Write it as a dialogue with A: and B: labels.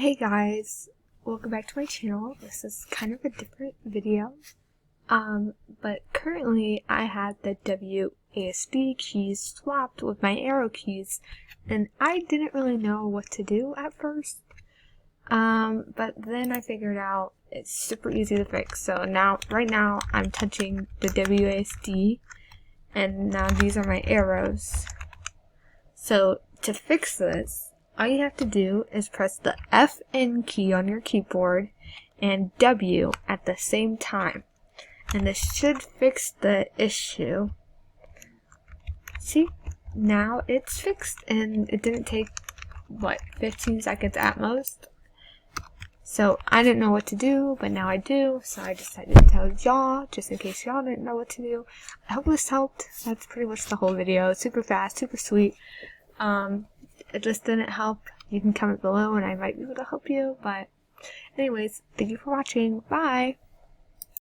A: Hey guys, welcome back to my channel. This is kind of a different video, but currently I had the WASD keys swapped with my arrow keys, and I didn't really know what to do at first, but then I figured out it's super easy to fix. So right now I'm touching the WASD, and now these are my arrows. So to fix this, all you have to do is press the FN key on your keyboard and W at the same time, and this should fix the issue. See, now it's fixed, and it didn't take, 15 seconds at most. So I didn't know what to do, but now I do, so I decided to tell y'all, just in case y'all didn't know what to do. I hope this helped. That's pretty much the whole video. Super fast, super sweet. It just didn't help. You can comment below and I might be able to help you, but anyways, thank you for watching. Bye!